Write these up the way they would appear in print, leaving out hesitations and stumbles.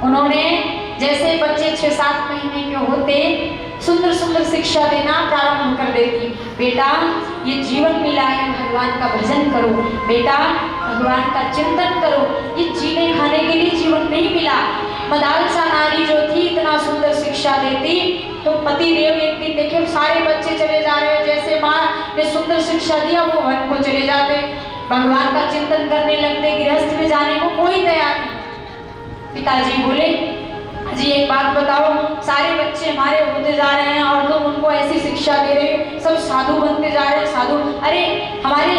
उन्होंने जैसे बच्चे 6-7 महीने के होते सुंदर सुंदर शिक्षा देना प्रारंभ कर देती। बेटा ये जीवन मिला है, भगवान का भजन करो, बेटा भगवान का चिंतन करो, ये जीने खाने के लिए जीवन नहीं मिला। मदालसा नारी जो थी इतना सुंदर शिक्षा देती, तो पति देव एक दिन देखे सारे बच्चे चले जा रहे हैं, जैसे माँ ने सुंदर शिक्षा दिया वो वन को चले जाते, भगवान का चिंतन करने लगते, गृहस्थ में जाने को कोई तैयार नहीं। पिताजी बोले जी एक बात बताओ, सारे बच्चे हमारे होते जा रहे हैं और तुम उनको ऐसी शिक्षा दे रहे हो, सब साधु बनते जा रहे हैं, साधु। अरे हमारे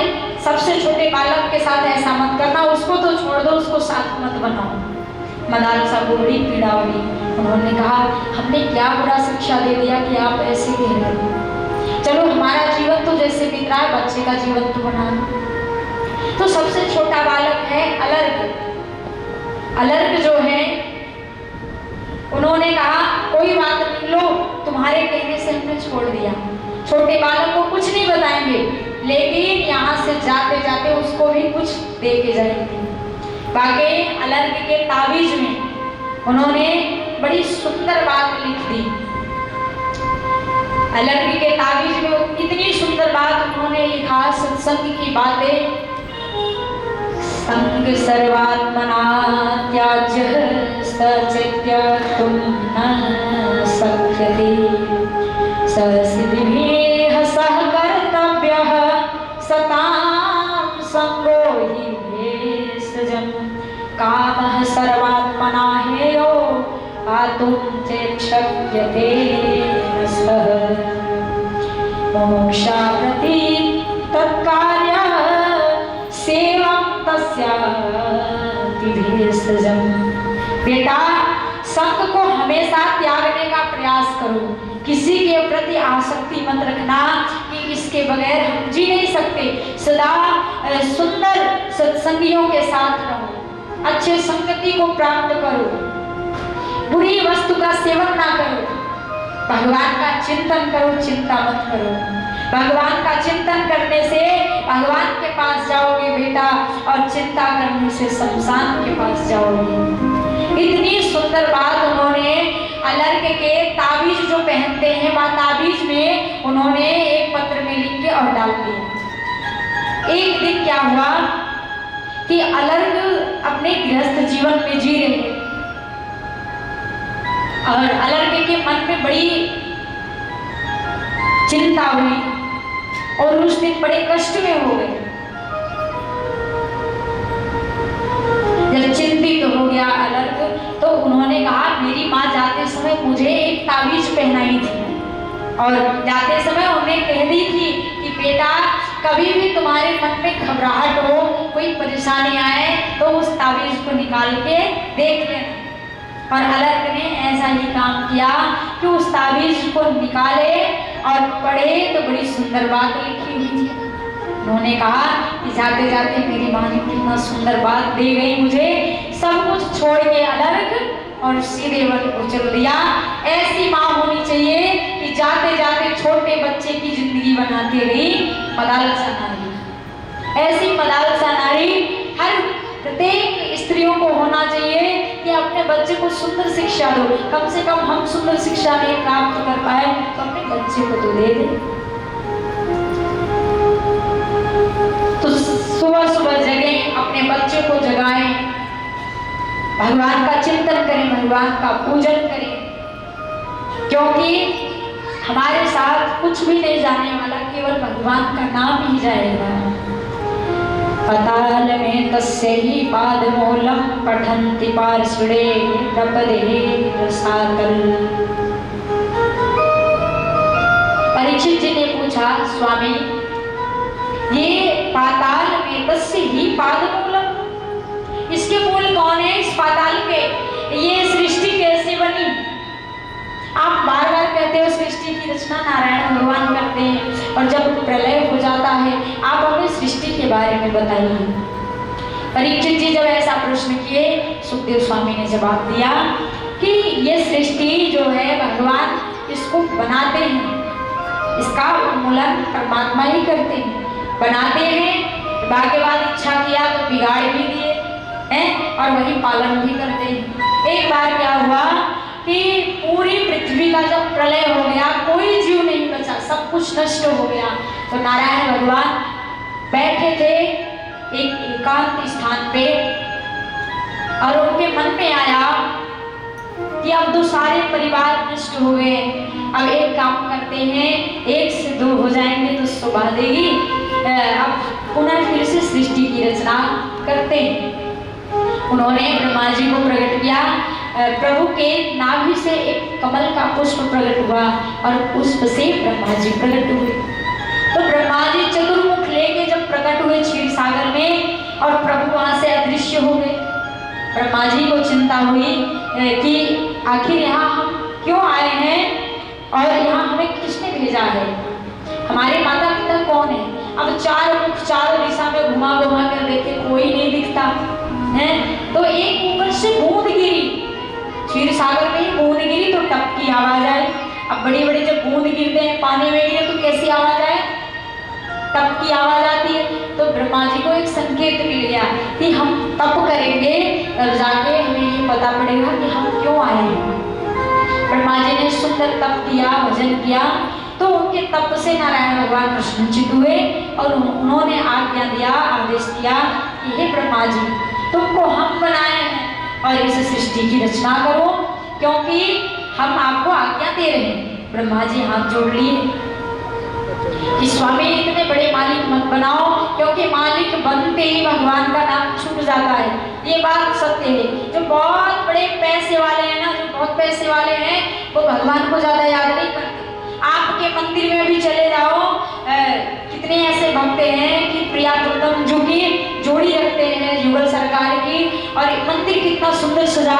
सबसे छोटे बालक के साथ ऐसा मत करना, उसको तो छोड़ दो, उसको साथ मत बनाओ। मदालसा को बड़ी पीड़ा हुई। उन्होंने कहा हमने क्या बुरा शिक्षा दे दिया कि आप ऐसे कह रहे हो, चलो हमारा जीवन तो जैसे बीत रहा है बच्चे का जीवन तो बना लो। तो सबसे छोटा बालक है अलर्क। अलर्क जो है उन्होंने कहा कोई बात नहीं, लो तुम्हारे कहने से हमने छोड़ दिया, छोटे बालक को कुछ नहीं बताएंगे, लेकिन यहाँ से जाते जाते उसको भी कुछ दे के जाएंगे। बाकी अलर्क के ताबीज में उन्होंने बड़ी सुंदर बात लिख दी। अलर्क के ताबीज में इतनी सुंदर बात उन्होंने लिखा, सत्संग की बातें। संग सर्वात्मना त्याज्य सचित्यक्तुं न शक्यते, ससिद्धिभिः सह कर्तव्यः सतां संगो हि भेषजम्। कामः सर्वात्मना हेयो पातुं चेच्छक्यते न सः। मोक्षाप्रति तत्कार्यः सेवं तस्याति भेषजम्। बेटा संग को हमेशा त्यागने का प्रयास करो, किसी के प्रति आसक्ति मत रखना कि इसके बगैर हम जी नहीं सकते। सदा सुंदर सत्संगियों के साथ रहो, अच्छे संगति को प्राप्त करो, बुरी वस्तु का सेवन ना करो, भगवान का चिंतन करो, चिंता मत करो। भगवान का चिंतन करने से भगवान के पास जाओगे बेटा, और चिंता करने से शमशान के पास जाओगे। इतनी सुंदर बात उन्होंने अलर्क के ताबीज जो पहनते हैं, वह ताबीज में उन्होंने एक पत्र में लिख के और डाल दिया। एक दिन क्या हुआ कि अलर्क अपने गृहस्थ जीवन में जी रहे और अलर्क के मन में बड़ी चिंता हुई और उस दिन बड़े कष्ट में हो गए। जब चिंतित हो गया अलर्क, तो उन्होंने कहा मेरी माँ जाते समय मुझे एक ताबीज पहनाई थी और जाते समय उन्हें कह दी थी कि बेटा कभी भी तुम्हारे मन में घबराहट हो, कोई परेशानी आए तो उस ताबीज को निकाल के देख लेना। और अलर्क ने ऐसा ही काम किया कि उस ताबीज को निकाले और पढ़े तो बड़ी सुंदर बात लिखी हुई थी। उन्होंने कहा कि जाते जाते मेरी माँ ने कितना सुंदर बात दे गई मुझे, सब कुछ छोड़ के अलर्क और सीधे वन को चल दिया। ऐसी माँ होनी चाहिए कि जाते जाते छोटे बच्चे की जिंदगी बनाती रही मदालसा नारी। ऐसी मदालसा नारी हर प्रत्येक स्त्रियों को होना चाहिए कि अपने बच्चे को सुंदर शिक्षा दो। कम से कम हम सुंदर शिक्षा नहीं प्राप्त कर पाए तो अपने बच्चे को तो दे दें। तो सुबह सुबह जगें, अपने बच्चे को जगाएं, भगवान का चिंतन करें, भगवान का पूजन करें, क्योंकि हमारे साथ कुछ भी नहीं जाने वाला, केवल भगवान का नाम ही जाएगा। पताल में तस्य ही पादमूलम पठन्ति पार्श्वे प्रपदे रसातल। परीक्षित जी ने पूछा स्वामी ये पाताल में तस्य ही पादमूलम, इसके मूल कौन है? इस पाताल के ये सृष्टि कैसे बनी? आप बार बार कहते हो सृष्टि की रचना नारायण भगवान करते हैं और जब प्रलय हो जाता है आप हमें सृष्टि के बारे में बताइए। परीक्षित जी जब ऐसा प्रश्न किए, सुखदेव स्वामी ने जवाब दिया कि ये सृष्टि जो है भगवान इसको बनाते हैं, इसका उन्मूलन परमात्मा ही करते हैं। बनाते हैं, के बाद इच्छा किया तो बिगाड़ भी दिए हैं और वही पालन भी करते हैं। एक बार क्या हुआ कि पूरी पृथ्वी का जब प्रलय हो गया, कोई जीव नहीं बचा, सब कुछ नष्ट हो गया, तो नारायण भगवान बैठे थे एक एकांत स्थान पे और उनके मन में आया कि अब तो सारे परिवार नष्ट हो गए, अब एक काम करते हैं, 1 से 2 हो जाएंगे तो शोभा देगी, अब पुनः फिर से सृष्टि की रचना करते हैं। उन्होंने ब्रह्मा जी को प्रकट किया, प्रभु के नाभि से एक कमल का पुष्प प्रकट हुआ और पुष्प से ब्रह्मा जी प्रकट हुए। तो ब्रह्मा जी चतुर्मुख लेके जब प्रकट हुए क्षीर सागर में और प्रभु वहां से अदृश्य हो गए, ब्रह्मा जी को चिंता हुई कि आखिर यहाँ हम क्यों आए हैं और यहाँ हमें किसने भेजा है, हमारे माता पिता कौन है। अब 4 मुख चारों दिशा में घुमा घुमा कर देखे, कोई नहीं दिखता है। तो एक ऊपर से बूंद गिरी, क्षीर सागर में ही बूंद गिरी तो टप की आवाज आई। अब बड़ी बड़ी जब बूंद गिरते हैं पानी में गिरे तो कैसी आवाज आए, तप की आवाज आती है। तो ब्रह्मा जी को एक संकेत मिल गया कि हम तप करेंगे तब जाके हमें ये पता पड़ेगा कि हम क्यों आए हैं। ब्रह्मा जी ने सुंदर तप किया, भजन किया, तो उनके तप से नारायण भगवान प्रसन्नचित हुए और उन्होंने आज्ञा दिया, आदेश दिया कि हे ब्रह्मा जी, तुमको हम बनाए हैं और इस सृष्टि की रचना करो, क्योंकि हम आपको आज्ञा दे रहे हैं। ब्रह्मा जी हाथ जोड़ लिए कि स्वामी इतने बड़े मालिक मत बनाओ, क्योंकि मालिक बनते ही भगवान का नाम छूट जाता है, ये बात सत्य है। जो बहुत बड़े पैसे वाले हैं ना, जो बहुत पैसे वाले हैं, वो भगवान को ज्यादा याद नहीं करते। आपके मंदिर में भी चले जाओ, कितने ऐसे भक्त हैं कि प्रिया तुल्लम जो की जोड़ी रखते हैं युगल सरकार की, और मंदिर कितना सुंदर सजा